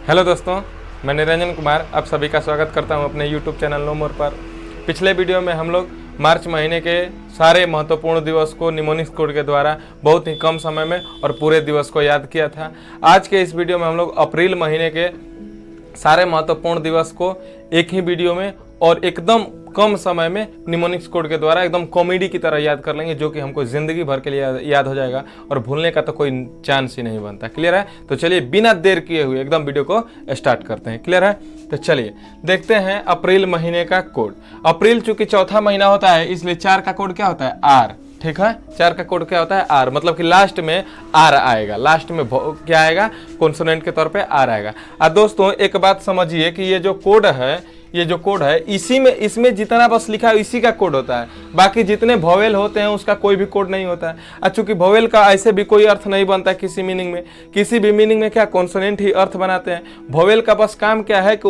Hello दोस्तों, मैं निरंजन कुमार आप सभी का स्वागत करता हूं अपने यूट्यूब चैनल नो मोर पर। पिछले वीडियो में हम लोग मार्च महीने के सारे महत्वपूर्ण दिवस को निमोनिक्स कोड के द्वारा बहुत ही कम समय में और पूरे दिवस को याद किया था। आज के इस वीडियो में हम लोग अप्रैल महीने के सारे महत्वपूर्ण दिवस को एक ही वीडियो में और एकदम कम समय में निमोनिक्स कोड के द्वारा एकदम कॉमेडी की तरह याद कर लेंगे, जो कि हमको जिंदगी भर के लिए याद हो जाएगा और भूलने का तो कोई चांस ही नहीं बनता। क्लियर है? तो चलिए बिना देर किए हुए एकदम वीडियो को स्टार्ट करते हैं। क्लियर है? तो चलिए देखते हैं अप्रैल महीने का कोड। अप्रैल चूंकि चौथा महीना होता है, इसलिए 4 का कोड क्या होता है? आर। ठीक है, 4 का कोड क्या होता है? आर। मतलब कि लास्ट में आर आएगा, लास्ट में क्या आएगा? कॉन्सोनेंट के तौर पे आर आएगा। दोस्तों एक बात समझिए कि ये जो कोड है इसमें जितना बस लिखा है इसी का कोड होता है। बाकी जितने वोवेल होते हैं उसका कोई भी कोड नहीं होता है। चूंकि वोवेल का ऐसे भी कोई अर्थ नहीं बनता किसी मीनिंग में। किसी भी मीनिंग में क्या कॉन्सोनेंट ही अर्थ बनाते हैं। वोवेल का बस काम क्या है कि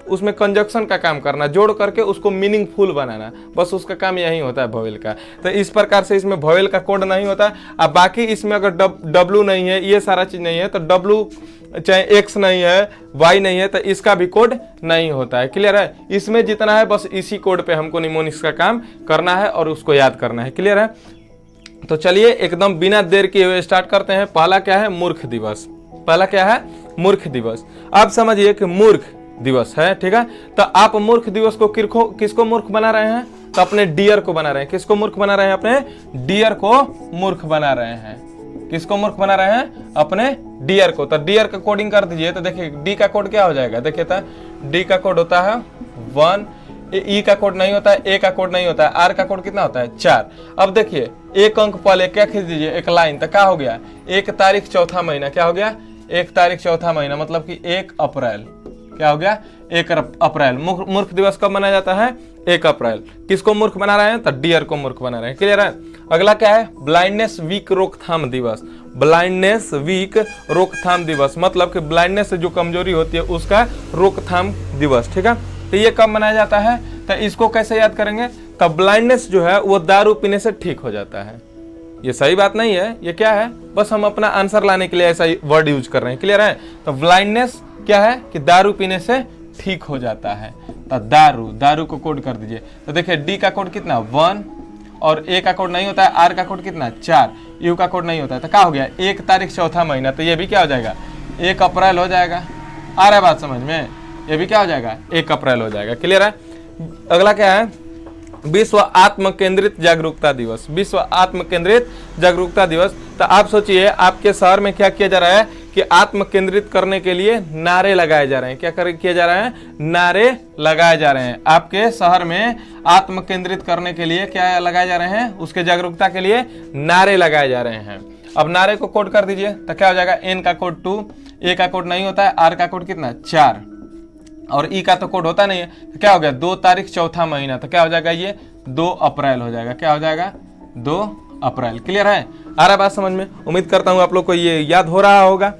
उसमें कंजक्शन का काम करना, जोड़ करके उसको मीनिंगफुल बनाना, बस उसका काम यही होता है वोवेल का। तो इस प्रकार से इसमें वोवेल का कोड नहीं होता। अब बाकी इसमें अगर डब्लू नहीं है, ये सारा चीज नहीं है, तो डब्लू चाहे एक्स नहीं है, वाई नहीं है, तो इसका भी कोड नहीं होता है। क्लियर है? इसमें जितना है बस इसी कोड पे हमको निमोनिक्स का काम करना है और उसको याद करना है। क्लियर है? तो चलिए एकदम बिना देर किए हुए स्टार्ट करते हैं। पहला क्या है? मूर्ख दिवस। पहला क्या है? मूर्ख दिवस। आप समझिए कि मूर्ख दिवस है। ठीक है, तो आप मूर्ख दिवस को किसको मूर्ख बना रहे हैं? तो अपने डियर को बना रहे हैं। किसको मूर्ख बना रहे हैं? अपने डियर को मूर्ख बना रहे हैं। किसको मूर्ख बना रहे हैं? अपने डियर को। तो डियर का कोडिंग कर दीजिए। तो देखिए डी का कोड क्या हो जाएगा? देखिए तो डी का कोड होता है 1, ई का कोड नहीं होता है, ए का कोड नहीं होता है, आर का कोड कितना होता है? 4। अब देखिए एक अंक पहले क्या खींच दीजिए? एक लाइन। तो क्या हो गया? 1 तारीख चौथा महीना। क्या हो गया? 1 तारीख चौथा महीना, मतलब कि 1 अप्रैल। क्या हो गया? 1 अप्रैल। मूर्ख दिवस कब मनाया जाता है? 1 अप्रैल। किसको मूर्ख बना रहे हैं? तो डियर को मूर्ख बना रहे हैं। क्लियर है? अगला क्या है? ब्लाइंडनेस वीक रोकथाम दिवस। ब्लाइंडनेस वीक रोकथाम दिवस, मतलब कि ब्लाइंडनेस से जो कमजोरी होती है उसका रोकथाम दिवस। ठीक है, तो ये कब मनाया जाता है? तो इसको कैसे याद करेंगे? तो ब्लाइंडनेस जो है वो दारू पीने से ठीक हो जाता है। ये सही बात नहीं है, ये क्या है? बस हम अपना आंसर लाने के लिए ऐसा वर्ड यूज कर रहे हैं। क्लियर है? तो ब्लाइंडनेस क्या है कि दारू पीने से ठीक हो जाता है। तो दारू को कोड कर दीजिए। तो देखिए डी का कोड कितना? 1, और ए का कोड नहीं होता है, आर का कोड कितना? 4, यू का कोड नहीं होता है। तो क्या हो गया? 1 तारीख चौथा महीना। तो ये भी क्या हो जाएगा? 1 अप्रैल हो जाएगा। आ रहा है बात समझ में? ये भी क्या हो जाएगा? 1 अप्रैल हो जाएगा। क्लियर है? अगला क्या है? विश्व आत्म केंद्रित जागरूकता दिवस। विश्व आत्म केंद्रित जागरूकता दिवस। तो आप सोचिए आपके शहर में क्या किया जा रहा है कि आत्म केंद्रित करने के लिए नारे लगाए जा रहे हैं। क्या किया जा रहा है? नारे लगाए जा रहे हैं। आपके शहर में आत्म केंद्रित करने के लिए क्या लगाए जा रहे हैं? उसके जागरूकता के लिए नारे लगाए जा रहे हैं। अब नारे को कोड कर दीजिए। तो क्या हो जाएगा? एन का कोड 2, ए का कोड नहीं होता है, आर का कोड कितना? 4, और ई का तो कोड होता नहीं है। तो क्या हो गया? 2 तारीख चौथा महीना। तो क्या हो जाएगा? ये 2 अप्रैल हो जाएगा। क्या हो जाएगा? 2 अप्रैल। क्लियर है? आ रहा बात समझ में? उम्मीद करता हूं आप लोग को ये याद हो रहा होगा।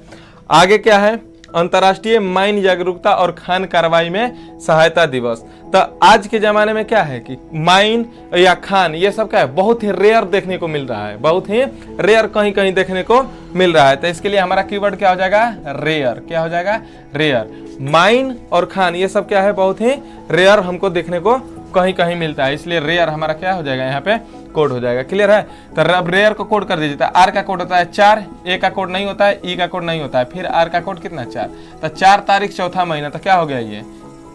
आगे क्या है? अंतर्राष्ट्रीय माइन जागरूकता और खान कार्रवाई में सहायता दिवस। तो आज के जमाने में क्या है कि माइन या खान ये सब क्या है? बहुत ही रेयर देखने को मिल रहा है। बहुत ही रेयर कहीं कहीं देखने को मिल रहा है। तो इसके लिए हमारा कीवर्ड क्या हो जाएगा? रेयर। क्या हो जाएगा? रेयर। माइन और खान ये सब क्या है? बहुत ही रेयर हमको देखने को कहीं कहीं मिलता है, इसलिए रेयर हमारा क्या हो जाएगा? यहाँ पे कोड हो जाएगा। क्लियर है? तो अब रेयर को कोड कर दीजिए। आर का कोड होता है 4, ए का कोड नहीं होता है, ई का कोड नहीं होता है, फिर आर का कोड कितना? 4। तो 4 तारीख चौथा महीना। तो क्या हो गया? ये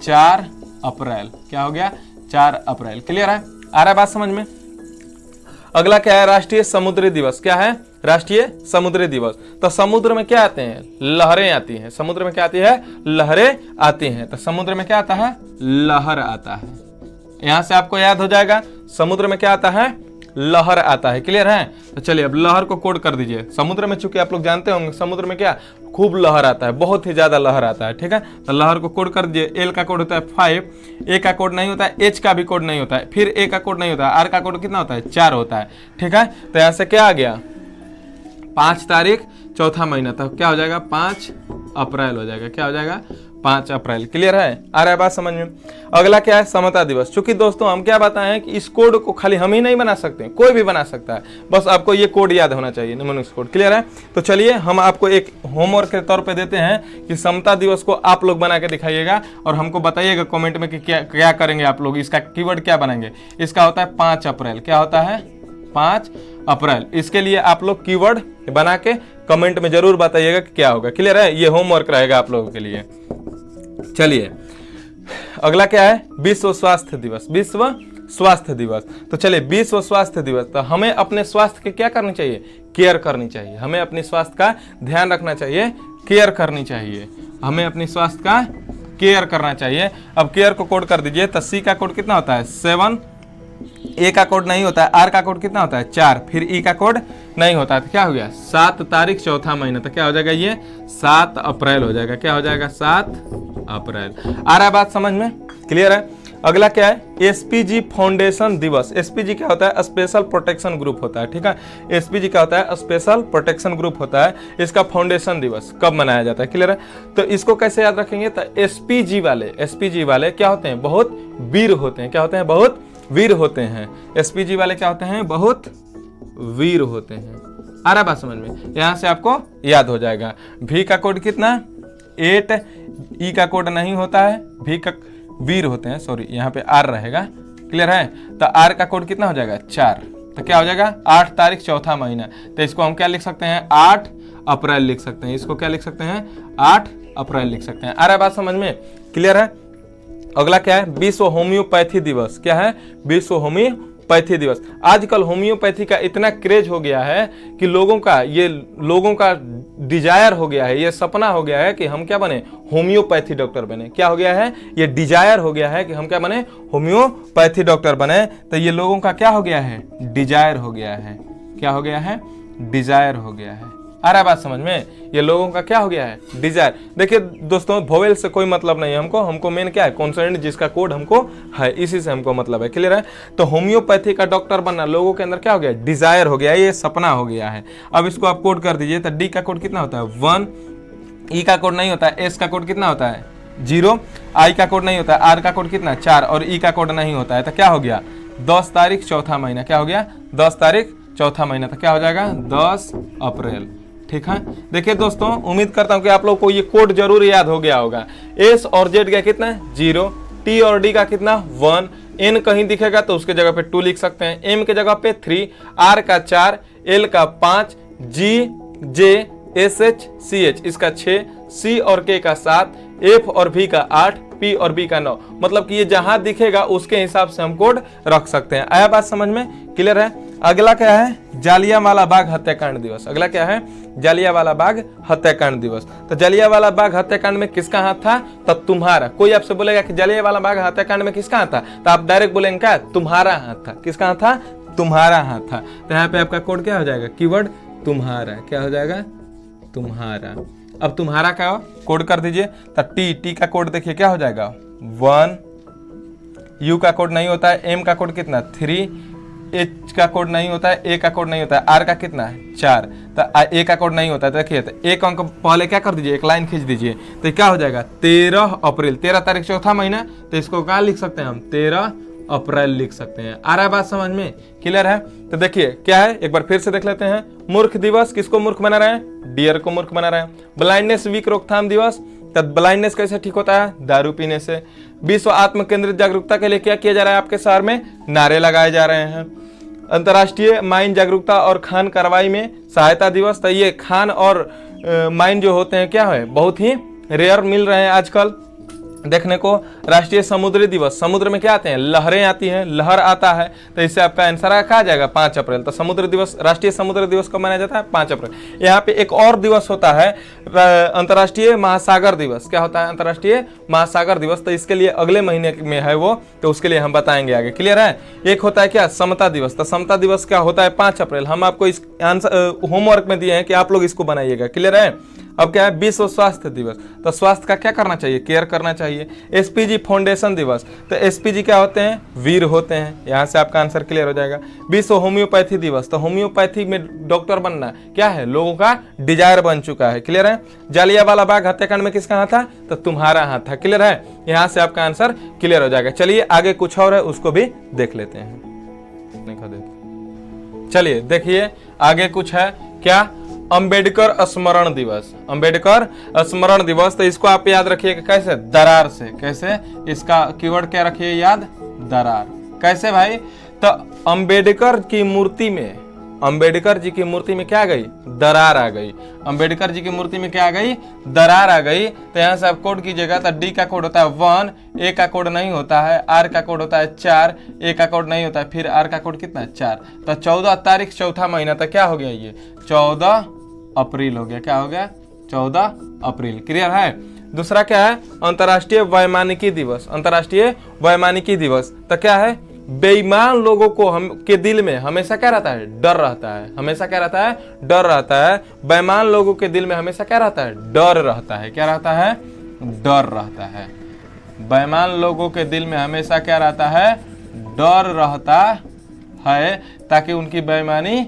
4 अप्रैल। क्या हो गया? 4 अप्रैल। क्लियर है? आ रहा है बात समझ में? अगला क्या है? राष्ट्रीय समुद्री दिवस। क्या है? राष्ट्रीय समुद्री दिवस। तो समुद्र में क्या आते हैं? लहरें आती हैं। समुद्र में क्या आती है? लहरें आती हैं। तो समुद्र में क्या आता है? लहर आता है। यहां से आपको याद हो जाएगा समुद्र में क्या आता है? लहर आता है। क्लियर है? तो चलिए अब लहर को कोड कर दीजिए। समुद्र में चूंकि आप लोग जानते होंगे समुद्र में क्या खूब लहर आता है, बहुत ही ज्यादा लहर आता है। ठीक है, तो लहर को कोड कर दीजिए। एल का कोड होता है 5, ए का कोड नहीं होता है, एच का भी कोड नहीं होता है, फिर ए का कोड नहीं होता है, आर का कोड कितना होता है? 4 होता है। ठीक है, तो यहां से क्या आ गया? 5 तारीख चौथा महीना। तो क्या हो जाएगा? 5 अप्रैल हो जाएगा। क्या हो जाएगा? 5 अप्रैल। क्लियर है, आ रहा है बात समझ में। अगला क्या है, समता दिवस। चूंकि दोस्तों हम क्या बताएं कि इस कोड को खाली हम ही नहीं बना सकते, कोई भी बना सकता है, बस आपको ये कोड याद होना चाहिए, निम्नलिखित कोड। क्लियर है, तो चलिए हम आपको एक होमवर्क के तौर पे देते हैं कि समता दिवस को आप लोग बना के दिखाइएगा और हमको बताइएगा कमेंट में कि क्या करेंगे आप लोग, इसका कीवर्ड क्या बनाएंगे। इसका होता है 5 अप्रैल। क्या होता है, 5 अप्रैल। इसके लिए आप लोग कीवर्ड बना के कमेंट में जरूर बताइएगा कि क्या होगा। क्लियर है, ये होमवर्क रहेगा आप लोगों के लिए। चलिए अगला क्या है, विश्व स्वास्थ्य दिवस। विश्व स्वास्थ्य दिवस। तो चलिए विश्व स्वास्थ्य दिवस, तो हमें अपने स्वास्थ्य की क्या करनी चाहिए, केयर करनी चाहिए। हमें अपने स्वास्थ्य का ध्यान रखना चाहिए, केयर करनी चाहिए। हमें अपने स्वास्थ्य का केयर करना चाहिए। अब केयर को कोड कर दीजिए, तो सी का कोड कितना होता है 7, ए का कोड नहीं होता है, आर का कोड कितना होता है 4, फिर ई का कोड नहीं होता है, तो क्या हो गया 7 तारीख चौथा महीना, तो क्या हो जाएगा ये 7 अप्रैल हो जाएगा। क्या हो जाएगा 7 अप्रैल। आ रहा है बात समझ में, क्लियर है। अगला क्या है, एसपीजी फाउंडेशन दिवस। एसपीजी क्या होता है, स्पेशल प्रोटेक्शन ग्रुप होता है, ठीक है। एसपीजी क्या होता है, स्पेशल प्रोटेक्शन ग्रुप होता है। इसका फाउंडेशन दिवस कब मनाया जाता है, क्लियर है। तो इसको कैसे याद रखेंगे, तो एसपीजी वाले क्या होते हैं, बहुत वीर होते हैं। क्या होते हैं, बहुत वीर होते हैं। एसपीजी वाले क्या होते हैं, बहुत वीर होते हैं। आ रहा बात समझ में, यहां से आपको याद हो जाएगा। भी का कोड कितना 8, ई का कोड नहीं होता है, भी का वीर होते हैं, सॉरी यहाँ पे आर रहेगा। क्लियर है, तो आर का कोड कितना हो जाएगा 4, तो क्या हो जाएगा 8 तारीख चौथा महीना। तो इसको हम क्या लिख सकते हैं, 8 अप्रैल लिख सकते हैं। इसको क्या लिख सकते हैं, 8 अप्रैल लिख सकते हैं। आ रहा है बात समझ में, क्लियर है। अगला क्या है, विश्व होम्योपैथी दिवस। क्या है, विश्व होम्योपैथी दिवस। आजकल होम्योपैथी का इतना क्रेज हो गया है कि लोगों का डिजायर हो गया है, ये सपना हो गया है कि हम क्या बने, होम्योपैथी डॉक्टर बने। क्या हो गया है, ये डिजायर हो गया है कि हम क्या बने, होम्योपैथी डॉक्टर बने। तो ये लोगों का क्या हो गया है, डिजायर हो गया है। क्या हो गया है, डिजायर हो गया है। आ रहा है बात समझ में, ये लोगों का क्या हो गया है, डिजायर। देखिए दोस्तों, वोवेल से कोई मतलब नहीं है हमको मेन क्या है, कॉन्सोनेंट जिसका कोड हमको है, इसी से हमको मतलब है। क्लियर है, तो होम्योपैथी का डॉक्टर बनना लोगों के अंदर क्या हो गया, डिजायर हो गया है, ये सपना हो गया है। अब इसको आप कोड कर दीजिए, तो डी का कोड कितना होता है 1, ई का कोड नहीं होता है, एस का कोड कितना होता है 0, आई का कोड नहीं होता है, आर का कोड कितना 4 और ई का कोड नहीं होता है। तो क्या हो गया 10 तारीख चौथा महीना। क्या हो गया 10 तारीख चौथा महीना, तो क्या हो जाएगा 10 अप्रैल। ठीक है, देखिए दोस्तों, उम्मीद करता हूं कि आप लोग को ये कोड जरूर याद हो गया होगा। एस और जेड का कितना 0, टी और डी का कितना 1, एन कहीं दिखेगा तो उसके जगह पे 2 लिख सकते हैं, एम के जगह पे 3, आर का 4, एल का 5, G J S H C H इसका 6, सी और के का 7, एफ और भी का 8, पी और बी का 9। मतलब कि ये जहां दिखेगा उसके हिसाब से हम कोड रख सकते हैं। आया बात समझ में, क्लियर है। अगला क्या है, जालियांवाला बाग हत्याकांड दिवस। अगला क्या है, जालियांवाला बाग हत्याकांड दिवस। तो जालियांवाला बाग हत्याकांड में किसका हाथ था, तो तुम्हारा। कोई आपसे बोलेगा कि जालियांवाला बाग हत्याकांड में किसका हाथ था, तो आप डायरेक्ट बोलेंगे क्या, तुम्हारा हाथ था। किसका हाथ था, तुम्हारा हाथ था। तो यहाँ पे आपका कोड क्या हो जाएगा, कीवर्ड तुम्हारा। क्या हो जाएगा, तुम्हारा। अब तुम्हारा का कोड कर दीजिए, तो टी का कोड देखिए क्या हो जाएगा 1, यू का कोड नहीं होता है, एम का कोड कितना 3, एच का कोड नहीं होता है, ए का कोड नहीं होता है, आर का कितना है 4, तो ए का कोड नहीं होता है। तो देखिए, तो एक अंक पहले क्या कर दीजिए, एक लाइन खींच दीजिए, तो क्या हो जाएगा 13 अप्रैल। 13 तारीख चौथा महीना, तो इसको क्या लिख सकते हैं हम, 13 अप्रैल लिख सकते हैं। आ रहा है बात समझ में, क्लियर है। तो देखिए क्या है, एक बार फिर से देख लेते हैं। मूर्ख दिवस, किसको मूर्ख बना रहे हैं, डियर को मूर्ख बना रहे हैं। ब्लाइंडनेस वीक रोकथाम दिवस, तब ब्लाइंडनेस कैसे ठीक होता है, दारू पीने से। विश्व आत्म केंद्रित जागरूकता के लिए क्या किया जा रहा है आपके शहर में, नारे लगाए जा रहे हैं। अंतर्राष्ट्रीय माइन जागरूकता और खान कार्रवाई में सहायता दिवस, तो ये खान और माइन जो होते हैं क्या है, बहुत ही रेयर मिल रहे हैं आजकल देखने को। राष्ट्रीय समुद्री दिवस, समुद्र में क्या आते हैं, लहरें आती हैं, लहर आता है, तो इससे आपका आंसर कहा जाएगा 5 अप्रैल। तो समुद्र दिवस, राष्ट्रीय समुद्र दिवस कब मनाया जाता है, 5 अप्रैल। यहाँ पे एक और दिवस होता है, अंतर्राष्ट्रीय महासागर दिवस। क्या होता है, अंतर्राष्ट्रीय महासागर दिवस, तो इसके लिए अगले महीने में है वो, तो उसके लिए हम बताएंगे आगे। क्लियर है। एक होता है क्या, समता दिवस, तो समता दिवस क्या होता है 5 अप्रैल। हम आपको इस आंसर होमवर्क में दिए हैं कि आप लोग इसको बनाइएगा। क्लियर है। अब क्या है, विश्व स्वास्थ्य दिवस, तो स्वास्थ्य का क्या करना चाहिए, केयर करना चाहिए। एसपीजी फाउंडेशन दिवस, तो एसपीजी क्या होते हैं, वीर होते हैं, यहाँ से आपका आंसर क्लियर हो जाएगा। विश्व होम्योपैथी दिवस, तो होम्योपैथी में डॉक्टर बनना क्या है, लोगों का डिजायर बन चुका है, क्लियर है। जालियांवाला बाग हत्याकांड में किसका हाथ था, तो तुम्हारा हाथ था, क्लियर है। यहाँ से आपका आंसर क्लियर हो जाएगा। चलिए आगे कुछ और है, उसको भी देख लेते हैं। चलिए देखिए आगे कुछ है क्या, अंबेडकर स्मरण दिवस। अंबेडकर स्मरण दिवस, तो इसको आप याद रखिएगा कैसे, दरार से। कैसे, इसका कीवर्ड क्या रखिए याद, दरार। कैसे भाई, तो अंबेडकर की मूर्ति में, अंबेडकर जी की मूर्ति में क्या आ गई, दरार आ गई। अंबेडकर जी की मूर्ति में क्या आ गई, दरार आ गई। तो यहाँ से आप कोड कीजिएगा, तो डी का कोड होता है 1, ए का कोड नहीं होता है, आर का कोड होता है 4, ए का कोड नहीं होता है, फिर आर का कोड कितना है 4। तो 14 तारीख चौथा महीना, तो क्या हो गया ये 14 अप्रैल हो गया। क्या हो गया, 14 अप्रैल, क्लियर है। दूसरा क्या है, अंतर्राष्ट्रीय वैमानिकी दिवस। अंतर्राष्ट्रीय वैमानिकी दिवस, तो क्या है, बेईमान लोगों को हम के दिल में हमेशा क्या रहता है, डर रहता है। हमेशा क्या रहता है, डर रहता है। बेईमान लोगों के दिल में हमेशा क्या रहता है, डर रहता है। क्या रहता है, डर रहता है। बेईमान लोगों के दिल में हमेशा क्या रहता है, डर रहता है, ताकि उनकी बेईमानी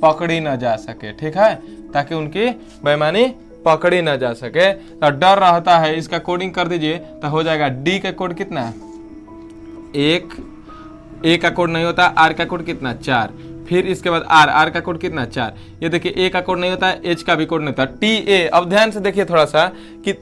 पकड़ी न जा सके, ठीक है, ताकि उनकी बेईमानी पकड़ी न जा सके। तो डर रहता है, इसका कोडिंग कर दीजिए, तो हो जाएगा डी का कोड कितना है 1, ए का कोड नहीं होता, आर का कोड कितना 4, फिर इसके बाद आर, आर का कोड कितना 4। ये देखिए ए का कोड नहीं होता है, एच का भी कोड नहीं होता, टी ए। अब ध्यान से देखिए थोड़ा सा कि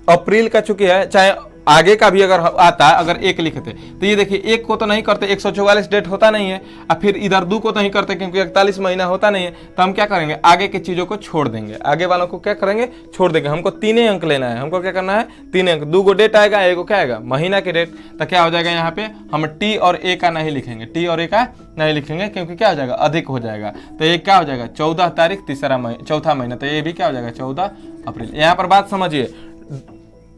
अप्रैल का चुकी है, चाहे आगे का भी अगर आता है, अगर एक लिखते तो ये देखिए एक को तो नहीं करते, 144 डेट होता नहीं है, और फिर इधर 2 को तो नहीं करते क्योंकि 41 महीना होता नहीं है। तो हम क्या करेंगे, आगे की चीजों को छोड़ देंगे, आगे वालों को क्या करेंगे, छोड़ देंगे। हमको 3 अंक लेना है, हमको क्या करना है, 3 अंक। 2 को डेट आएगा, एक को क्या आएगा, महीना की डेट। तो क्या हो जाएगा, यहाँ पे हम टी और ए का नहीं लिखेंगे, टी और ए का नहीं लिखेंगे, क्योंकि क्या हो जाएगा, अधिक हो जाएगा। तो ये क्या हो जाएगा, 14 तारीख चौथा महीना, तो ये भी क्या हो जाएगा 14 अप्रैल। यहाँ पर बात समझिए,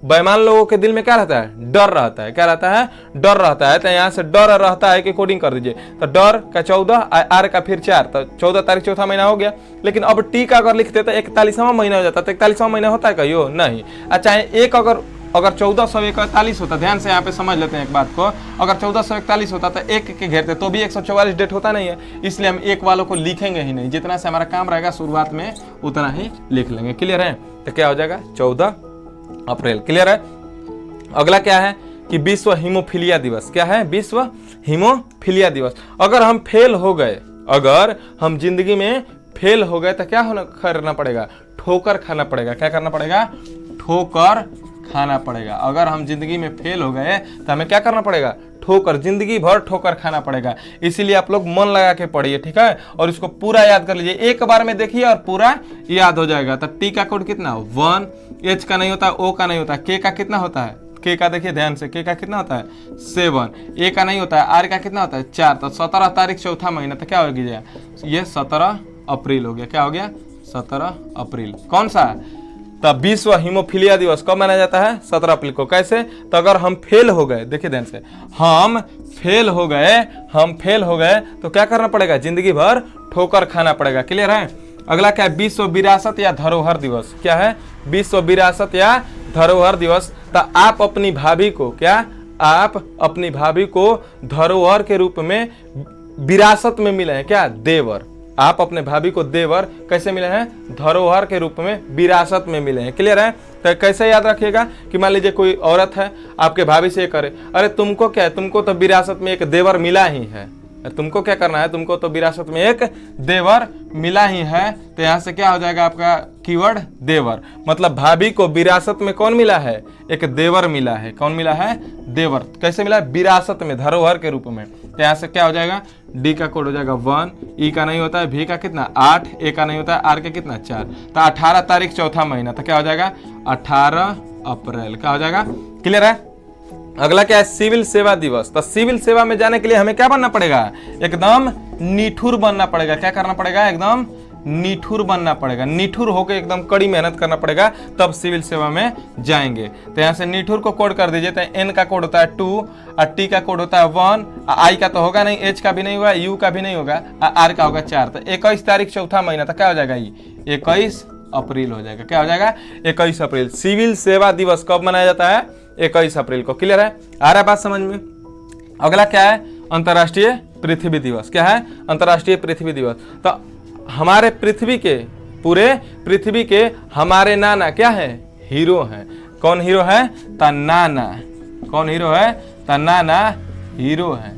बेईमान लोगों के दिल में क्या रहता है, डर रहता है। क्या रहता है, डर रहता है। तो यहाँ से डर रहता है कि कोडिंग कर दीजिए, तो डर का 14, आर का फिर 4, तो 14 तारीख चौथा महीना हो गया। लेकिन अब टी का अगर लिखते तो 41वां महीना हो जाता, तो 41वां महीना होता है कहियो नहीं। चाहे एक अगर 1441 होता, ध्यान से यहाँ पे समझ लेते हैं एक बात को, अगर 1441 होता तो एक के घेरते तो भी 144 डेट होता नहीं है, इसलिए हम एक वालों को लिखेंगे ही नहीं। जितना से हमारा काम रहेगा शुरुआत में उतना ही लिख लेंगे, क्लियर है। तो क्या हो जाएगा 14 अप्रैल, क्लियर है। अगला क्या है कि विश्व हीमोफीलिया दिवस। क्या है, विश्व हीमोफीलिया दिवस। अगर हम फेल हो गए, अगर हम जिंदगी में फेल हो गए तो क्या करना पड़ेगा, ठोकर खाना पड़ेगा। क्या करना पड़ेगा, ठोकर खाना पड़ेगा। अगर हम जिंदगी में फेल हो गए तो हमें क्या करना पड़ेगा, ठोकर, जिंदगी भर ठोकर खाना पड़ेगा। इसीलिए आप लोग मन लगा के पढ़िए, ठीक है, और इसको पूरा याद कर लीजिए, एक बार में देखिए और पूरा याद हो जाएगा। तो टी का कोड कितना 1, एच का नहीं होता, ओ का नहीं होता, के का कितना होता है, के का देखिए ध्यान से, के का कितना होता है 7, ए का नहीं होता है, आर का कितना होता है 4। तो 17 तारीख चौथा महीना, तो क्या हो गया, ये 17 अप्रैल हो गया। क्या हो गया, 17 अप्रैल। कौन सा, तब विश्व हीमोफीलिया दिवस कब मनाया जाता है, 17 अप्रैल को। कैसे, तो अगर हम फेल हो गए, देखिए ध्यान से, हम फेल हो गए तो क्या करना पड़ेगा, जिंदगी भर ठोकर खाना पड़ेगा, क्लियर है। अगला क्या है, विश्व विरासत या धरोहर दिवस। क्या है, विश्व विरासत या धरोहर दिवस। तो आप अपनी भाभी को, क्या आप अपनी भाभी को धरोहर के रूप में विरासत में मिले हैं, क्या देवर। आप अपने भाभी को देवर कैसे मिले हैं, धरोहर के रूप में विरासत में मिले हैं, क्लियर है। तो कैसे याद रखिएगा कि मान लीजिए कोई औरत है, आपके भाभी से करे, अरे तुमको क्या है, तुमको तो विरासत में एक देवर मिला ही है, तुमको क्या करना है, तुमको तो विरासत में एक देवर मिला ही है। तो यहाँ से क्या हो जाएगा आपका कीवर्ड देवर, मतलब भाभी को विरासत में कौन मिला है, एक देवर मिला है। कौन मिला है, देवर। कैसे मिला, विरासत में, धरोहर के रूप में। तो यहाँ से क्या हो जाएगा, डी का कोड हो जाएगा 1, ई का नहीं होता है, भी का कितना 8, ए का नहीं होता है, आर का कितना 4। तो 18 तारीख चौथा महीना, तो क्या हो जाएगा 18 अप्रैल। क्या हो जाएगा, क्लियर है। अगला क्या है, सिविल सेवा दिवस। तो सिविल सेवा में जाने के लिए हमें क्या बनना पड़ेगा, एकदम निठुर बनना पड़ेगा। क्या करना पड़ेगा, एकदम निठुर बनना पड़ेगा, निठुर होकर एकदम कड़ी मेहनत करना पड़ेगा, तब सिविल सेवा में जाएंगे। तो यहाँ से निठुर को कोड कर दीजिए। तो एन का कोड होता है 2, और टी का कोड होता है 1, आई का तो होगा नहीं, एच का भी नहीं होगा, यू का भी नहीं होगा, आर का होगा 4। तो 21 तारीख चौथा महीना, तो क्या हो जाएगा, ये 21 अप्रैल हो जाएगा। क्या हो जाएगा? 21 अप्रैल। सिविल सेवा दिवस कब मनाया जाता है? 21 अप्रैल को। क्लियर है? आ रहा है बात समझ में? अगला क्या है? अंतर्राष्ट्रीय पृथ्वी दिवस। क्या है? अंतर्राष्ट्रीय पृथ्वी दिवस। तो हमारे पृथ्वी के, पूरे पृथ्वी के हमारे नाना क्या है? हीरो हैं। कौन हीरो है? तन्नाना। कौन हीरो है? तन्नाना हीरो है।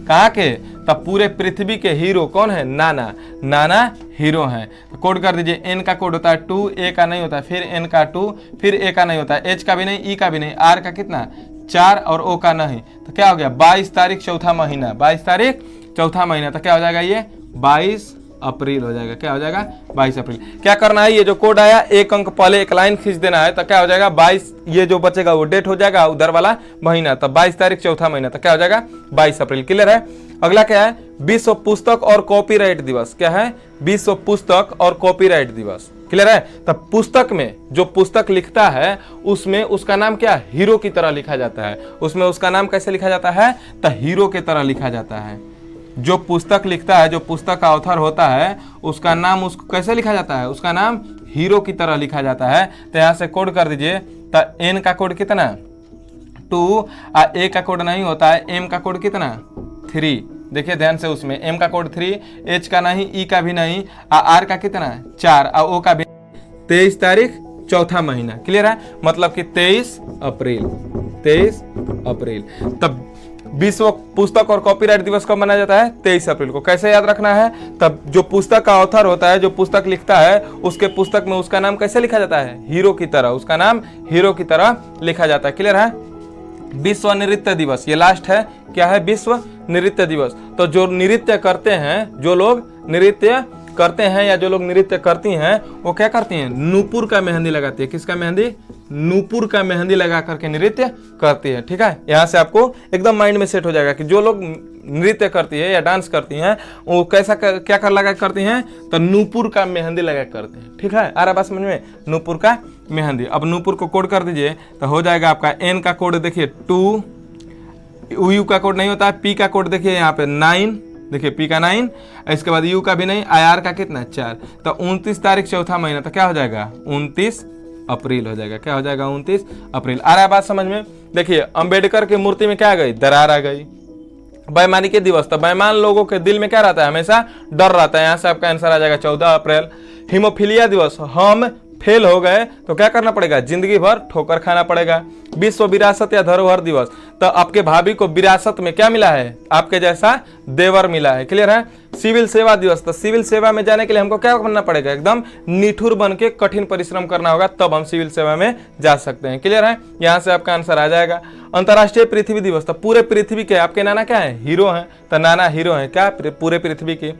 कहाँ के? तब पूरे पृथ्वी के हीरो कौन है? नाना। नाना हीरो हैं। तो कोड कर दीजिए। एन का कोड होता है 2, ए का नहीं होता है, फिर एन का 2, फिर ए का नहीं होता है, एच का भी नहीं, ई का भी नहीं, आर का कितना? 4 और ओ का नहीं। तो क्या हो गया? 22 तारीख चौथा महीना। 22 तारीख चौथा महीना। तो क्या हो जाएगा? ये 22 अप्रैल हो जाएगा। क्या हो जाएगा? 22 अप्रैल। क्या करना है? ये जो कोड आया एक अंक पहले एक लाइन खींच देना है। तो क्या हो जाएगा? 22, ये जो बचेगा वो डेट हो जाएगा, उधर वाला महीना। तो 22 तारीख चौथा महीना। तो क्या हो जाएगा? 22 अप्रैल। क्लियर है? अगला क्या है? विश्व पुस्तक और कॉपीराइट दिवस। क्या है? विश्व पुस्तक और कॉपीराइट दिवस। क्लियर है? तब पुस्तक में जो पुस्तक लिखता है उसमें उसका नाम क्या? हीरो की तरह लिखा जाता है। उसमें उसका नाम कैसे लिखा जाता है? तो हीरो की तरह लिखा जाता है। जो पुस्तक लिखता है, जो पुस्तक का ऑथर होता है, उसका नाम उसको कैसे लिखा जाता है? उसका नाम हीरो की तरह लिखा जाता है। तो यहाँ से कोड कर दीजिए। तो एन का कोड कितना? 2, ए का कोड नहीं होता है, एम का कोड कितना? 3। देखिए ध्यान से, उसमें एम का कोड 3, एच का नहीं, ई का भी नहीं, आर का कितना? 4, और ओ का भी। 23 तारीख चौथा महीना। क्लियर है? मतलब कि 23 अप्रैल। 23 अप्रैल। तब विश्व पुस्तक और कॉपीराइट दिवस कब मनाया जाता है? 23 अप्रैल को। कैसे याद रखना है? तब जो पुस्तक का ऑथर होता है, जो पुस्तक लिखता है, उसके पुस्तक में उसका नाम कैसे लिखा जाता है? हीरो की तरह। उसका नाम हीरो की तरह लिखा जाता है। क्लियर है? विश्व नृत्य दिवस, ये लास्ट है। क्या है? विश्व नृत्य दिवस। तो जो नृत्य करते हैं, जो लोग नृत्य करते हैं या जो लोग नृत्य करती हैं, वो क्या करती हैं? नूपुर का मेहंदी लगाती है। किसका मेहंदी? नूपुर का मेहंदी लगा करके नृत्य करती है। ठीक है? यहाँ से आपको एकदम माइंड में सेट हो जाएगा कि जो लोग नृत्य करती है या डांस करती हैं वो कैसा क्या कर लगा करती हैं? तो नूपुर का मेहंदी लगा करते हैं। ठीक है? आ रहा बात समझ में? नूपुर का मेहंदी। अब नूपुर को कोड कर दीजिए। तो हो जाएगा आपका एन का कोड देखिए 2, यू का कोड नहीं होता है, पी का कोड देखिए यहाँ पे 9, देखिए पी का 9, इसके बाद यू का भी नहीं, आर का कितना? 4। तो 29 तारीख चौथा महीना। तो क्या हो जाएगा? 29 अप्रैल हो जाएगा। क्या हो जाएगा? 29 अप्रैल। आ रहा है बात समझ में? देखिए अंबेडकर की मूर्ति में क्या आ गई? दरार आ गई। बेईमानी के दिवस। तो बेईमान लोगों के दिल में क्या रहता है? हमेशा डर रहता है। यहाँ से आपका आंसर आ जाएगा 14 अप्रैल। हीमोफीलिया दिवस, हम फेल हो गए तो क्या करना पड़ेगा? जिंदगी भर ठोकर खाना पड़ेगा। विश्व विरासत या धरोहर दिवस, तो आपके भाभी को विरासत में क्या मिला है? आपके जैसा देवर मिला है। क्लियर है? सिविल सेवा दिवस, तो सिविल सेवा में जाने के लिए हमको क्या करना पड़ेगा? एकदम निठुर बन के कठिन परिश्रम करना होगा, तब हम सिविल सेवा में जा सकते हैं। क्लियर है? यहाँ से आपका आंसर आ जाएगा। अंतर्राष्ट्रीय पृथ्वी दिवस, तो पूरे पृथ्वी के आपके नाना क्या है? हीरो हैं। तो नाना हीरो हैं क्या? पूरे पृथ्वी की।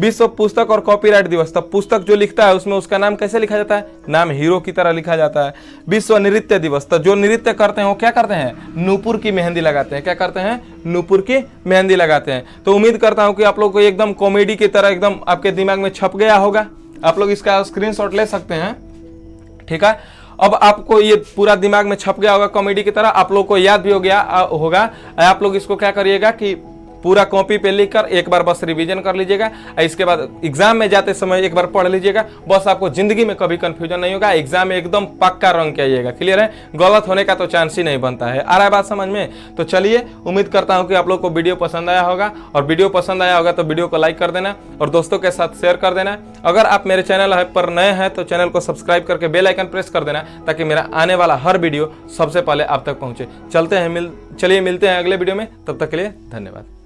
विश्व पुस्तक और कॉपीराइट दिवस, तो पुस्तक जो लिखता है उसमें उसका नाम कैसे लिखा जाता है? नाम हीरो की तरह लिखा जाता है। विश्व नृत्य दिवस, तो जो नृत्य करते हैं वो क्या करते हैं? नूपुर की मेहंदी लगाते हैं। क्या करते हैं? नूपुर की मेहंदी लगाते हैं। तो उम्मीद करता हूं कि आप लोग को एकदम कॉमेडी की तरह एकदम आपके दिमाग में छप गया होगा। आप लोग इसका स्क्रीनशॉट ले सकते हैं। ठीक है? अब आपको ये पूरा दिमाग में छप गया होगा कॉमेडी की तरह, आप लोग को याद भी हो गया होगा। आप लोग इसको क्या करिएगा कि पूरा कॉपी पे लिखकर एक बार बस रिवीजन कर लीजिएगा। इसके बाद एग्जाम में जाते समय एक बार पढ़ लीजिएगा। बस आपको जिंदगी में कभी कंफ्यूजन नहीं होगा। एग्जाम में एकदम पक्का रंग के आइएगा। क्लियर है? गलत होने का तो चांस ही नहीं बनता है। आ रहा है बात समझ में? तो चलिए, उम्मीद करता हूं कि आप लोग को वीडियो पसंद आया होगा, और वीडियो पसंद आया होगा तो वीडियो को लाइक कर देना और दोस्तों के साथ शेयर कर देना। अगर आप मेरे चैनल पर नए हैं तो चैनल को सब्सक्राइब करके बेल आइकन प्रेस कर देना, ताकि मेरा आने वाला हर वीडियो सबसे पहले आप तक पहुंचे। चलिए मिलते हैं अगले वीडियो में। तब तक के लिए धन्यवाद।